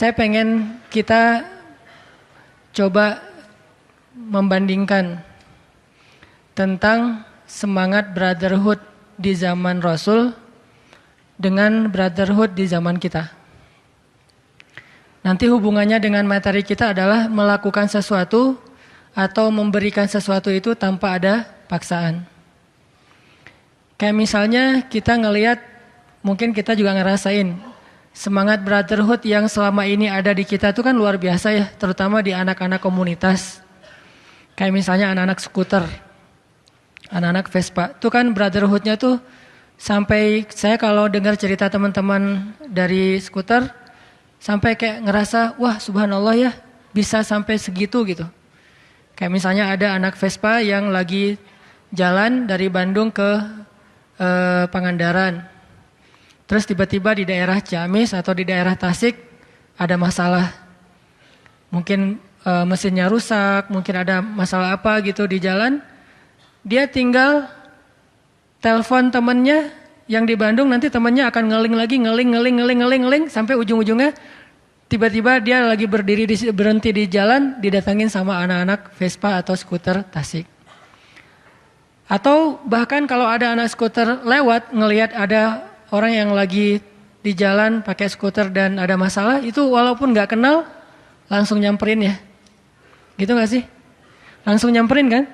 Saya pengen kita coba membandingkan tentang semangat brotherhood di zaman Rasul dengan brotherhood di zaman kita. Nanti hubungannya dengan materi kita adalah melakukan sesuatu atau memberikan sesuatu itu tanpa ada paksaan. Kayak misalnya kita ngelihat, mungkin kita juga ngerasain semangat brotherhood yang selama ini ada di kita itu kan luar biasa ya, terutama di anak-anak komunitas. Kayak misalnya anak-anak skuter, anak-anak Vespa, itu kan brotherhoodnya tuh sampai saya kalau dengar cerita teman-teman dari skuter, sampai kayak ngerasa, wah subhanallah ya, bisa sampai segitu gitu. Kayak misalnya ada anak Vespa yang lagi jalan dari Bandung ke Pangandaran. Terus tiba-tiba di daerah Ciamis atau di daerah Tasik ada masalah. Mungkin mesinnya rusak, mungkin ada masalah apa gitu di jalan. Dia tinggal telepon temennya yang di Bandung, nanti temennya akan ngeling lagi, ngeling sampai ujung-ujungnya tiba-tiba dia lagi berhenti di jalan, didatangin sama anak-anak Vespa atau skuter Tasik. Atau bahkan kalau ada anak skuter lewat ngelihat ada orang yang lagi di jalan pakai skuter dan ada masalah, itu walaupun nggak kenal langsung nyamperin ya, gitu nggak sih? Langsung nyamperin kan?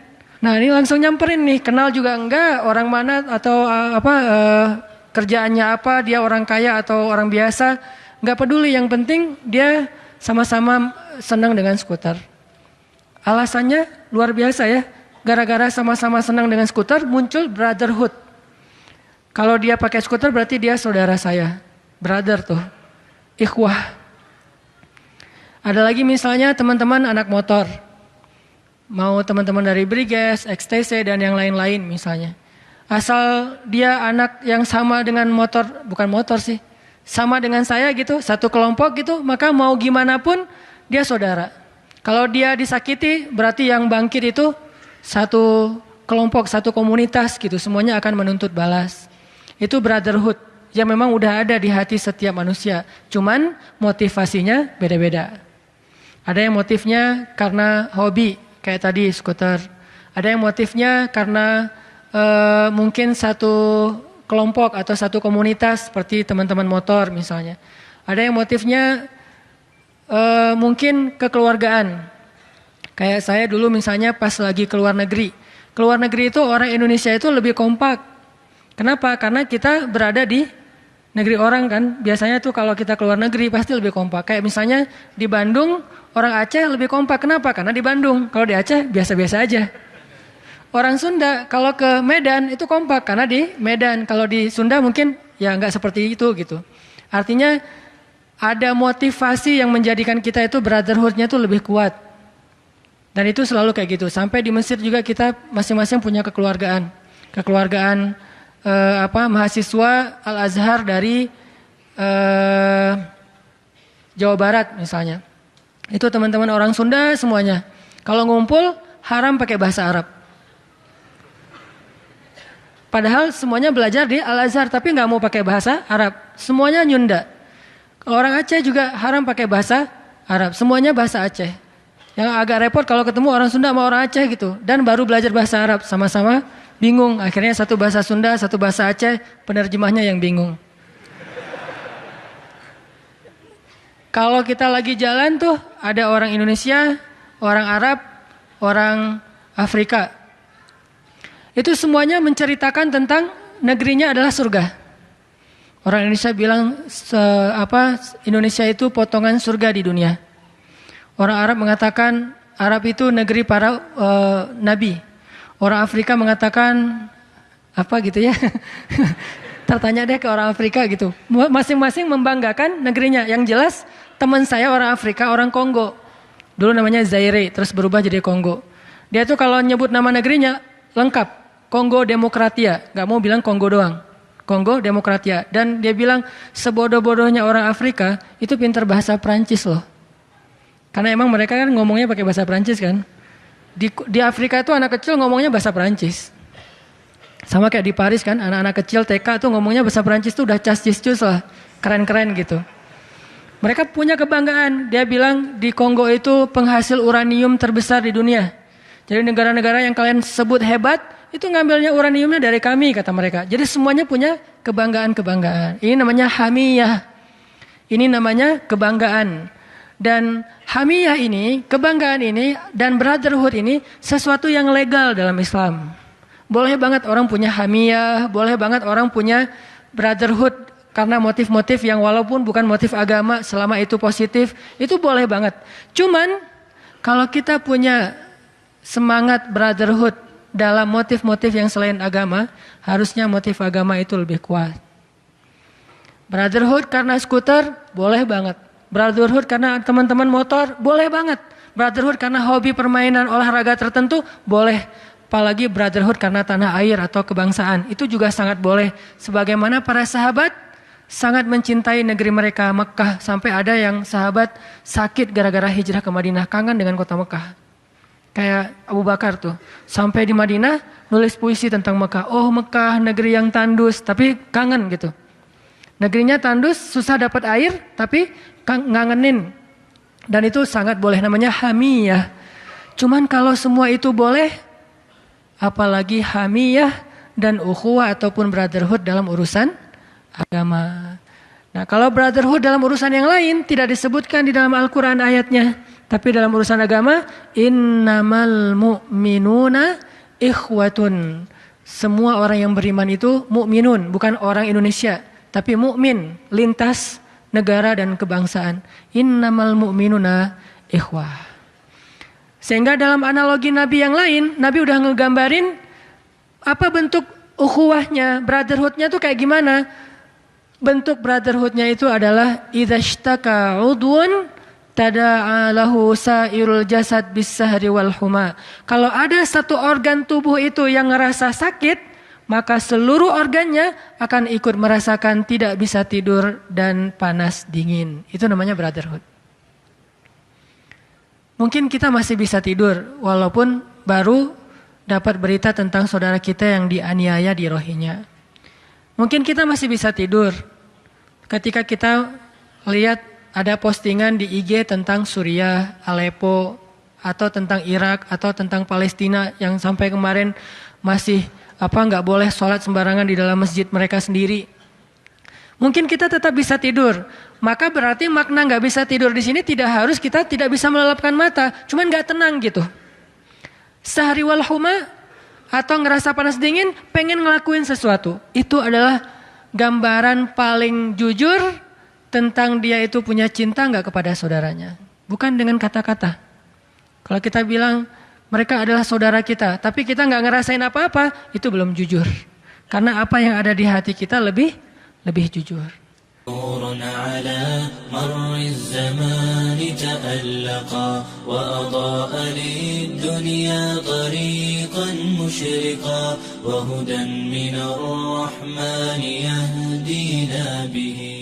Nah ini langsung nyamperin nih, kenal juga enggak, orang mana atau kerjaannya apa, dia orang kaya atau orang biasa, nggak peduli, yang penting dia sama-sama senang dengan skuter. Alasannya luar biasa ya, gara-gara sama-sama senang dengan skuter muncul brotherhood. Kalau dia pakai skuter berarti dia saudara saya, brother tuh, ikhwah. Ada lagi misalnya teman-teman anak motor. Mau teman-teman dari Briges, XTC dan yang lain-lain misalnya. Asal dia anak yang sama dengan motor, bukan motor sih, sama dengan saya gitu, satu kelompok gitu, maka mau gimana pun dia saudara. Kalau dia disakiti berarti yang bangkit itu satu kelompok, satu komunitas gitu, semuanya akan menuntut balas. Itu brotherhood yang memang udah ada di hati setiap manusia. Cuman motivasinya beda-beda. Ada yang motifnya karena hobi, kayak tadi skuter. Ada yang motifnya karena mungkin satu kelompok atau satu komunitas seperti teman-teman motor misalnya. Ada yang motifnya mungkin kekeluargaan. Kayak saya dulu misalnya pas lagi keluar negeri. Keluar negeri itu orang Indonesia itu lebih kompak. Kenapa? Karena kita berada di negeri orang kan. Biasanya tuh kalau kita keluar negeri pasti lebih kompak. Kayak misalnya di Bandung orang Aceh lebih kompak. Kenapa? Karena di Bandung. Kalau di Aceh biasa-biasa aja. Orang Sunda kalau ke Medan itu kompak karena di Medan. Kalau di Sunda mungkin ya nggak seperti itu gitu. Artinya ada motivasi yang menjadikan kita itu brotherhoodnya tuh lebih kuat. Dan itu selalu kayak gitu. Sampai di Mesir juga kita masing-masing punya kekeluargaan. Kekeluargaan mahasiswa Al-Azhar dari Jawa Barat misalnya. Itu teman-teman orang Sunda semuanya. Kalau ngumpul haram pakai bahasa Arab. Padahal semuanya belajar di Al-Azhar tapi nggak mau pakai bahasa Arab. Semuanya Nyunda. Kalau orang Aceh juga haram pakai bahasa Arab. Semuanya bahasa Aceh. Yang agak repot kalau ketemu orang Sunda sama orang Aceh gitu. Dan baru belajar bahasa Arab sama-sama bingung. Akhirnya satu bahasa Sunda, satu bahasa Aceh, penerjemahnya yang bingung. Kalau kita lagi jalan tuh ada orang Indonesia, orang Arab, orang Afrika. Itu semuanya menceritakan tentang negerinya adalah surga. Orang Indonesia bilang Indonesia itu potongan surga di dunia. Orang Arab mengatakan Arab itu negeri para nabi. Orang Afrika mengatakan apa gitu ya. Tertanya deh ke orang Afrika gitu. Masing-masing membanggakan negerinya. Yang jelas teman saya orang Afrika, orang Kongo. Dulu namanya Zaire, terus berubah jadi Kongo. Dia tuh kalau nyebut nama negerinya lengkap. Kongo Demokratia. Gak mau bilang Kongo doang. Kongo Demokratia. Dan dia bilang sebodoh-bodohnya orang Afrika itu pintar bahasa Perancis loh. Karena emang mereka kan ngomongnya pakai bahasa Perancis kan. Di Afrika itu anak kecil ngomongnya bahasa Perancis. Sama kayak di Paris kan, anak-anak kecil TK tuh ngomongnya bahasa Perancis tuh udah cas-cis lah. Keren-keren gitu. Mereka punya kebanggaan. Dia bilang di Kongo itu penghasil uranium terbesar di dunia. Jadi negara-negara yang kalian sebut hebat, itu ngambilnya uraniumnya dari kami, kata mereka. Jadi semuanya punya kebanggaan-kebanggaan. Ini namanya hamiyah. Ini namanya kebanggaan. Dan hamiyah ini, kebanggaan ini, dan brotherhood ini sesuatu yang legal dalam Islam. Boleh banget orang punya hamiyah, boleh banget orang punya brotherhood karena motif-motif yang walaupun bukan motif agama, selama itu positif, itu boleh banget. Cuman kalau kita punya semangat brotherhood dalam motif-motif yang selain agama, harusnya motif agama itu lebih kuat. Brotherhood karena skuter, boleh banget. Brotherhood karena teman-teman motor, boleh banget. Brotherhood karena hobi permainan olahraga tertentu, boleh. Apalagi brotherhood karena tanah air atau kebangsaan, itu juga sangat boleh. Sebagaimana para sahabat sangat mencintai negeri mereka, Mekah. Sampai ada yang sahabat sakit gara-gara hijrah ke Madinah, kangen dengan kota Mekah. Kayak Abu Bakar tuh, sampai di Madinah nulis puisi tentang Mekah. Oh Mekah, negeri yang tandus, tapi kangen gitu. Negerinya tandus, susah dapat air, tapi ngangenin. Dan itu sangat boleh, namanya hamiyah. Cuman kalau semua itu boleh, apalagi hamiyah dan ukhuwah ataupun brotherhood dalam urusan agama. Nah, kalau brotherhood dalam urusan yang lain tidak disebutkan di dalam Al-Quran ayatnya, tapi dalam urusan agama, innamal mu'minuna ikhwatun. Semua orang yang beriman itu mu'minun, bukan orang Indonesia, tapi mu'min, lintas negara dan kebangsaan. Innamal mu'minuna ikhwah. Sehingga dalam analogi Nabi yang lain, Nabi udah ngegambarin apa bentuk ukhuwahnya, brotherhoodnya tuh kayak gimana. Bentuk brotherhoodnya itu adalah idzashtaka udwun tada'a lahu sairul jasad bis-sahri wal huma. Kalau ada satu organ tubuh itu yang ngerasa sakit, maka seluruh organnya akan ikut merasakan tidak bisa tidur dan panas dingin. Itu namanya brotherhood. Mungkin kita masih bisa tidur walaupun baru dapat berita tentang saudara kita yang dianiaya di Rohingya. Mungkin kita masih bisa tidur ketika kita lihat ada postingan di IG tentang Suriah, Aleppo, atau tentang Irak, atau tentang Palestina yang sampai kemarin masih nggak boleh sholat sembarangan di dalam masjid mereka sendiri. Mungkin kita tetap bisa tidur. Maka berarti makna nggak bisa tidur di sini tidak harus kita tidak bisa melelapkan mata, cuman nggak tenang gitu. Sahri wal huma atau ngerasa panas dingin, pengen ngelakuin sesuatu. Itu adalah gambaran paling jujur tentang dia itu punya cinta nggak kepada saudaranya. Bukan dengan kata-kata. Kalau kita bilang mereka adalah saudara kita, tapi kita nggak ngerasain apa-apa, itu belum jujur. Karena apa yang ada di hati kita lebih jujur. نور على مر الزمان تألقا وأضاء للدنيا طريقا مشرقا وهدى من الرحمن يهدينا به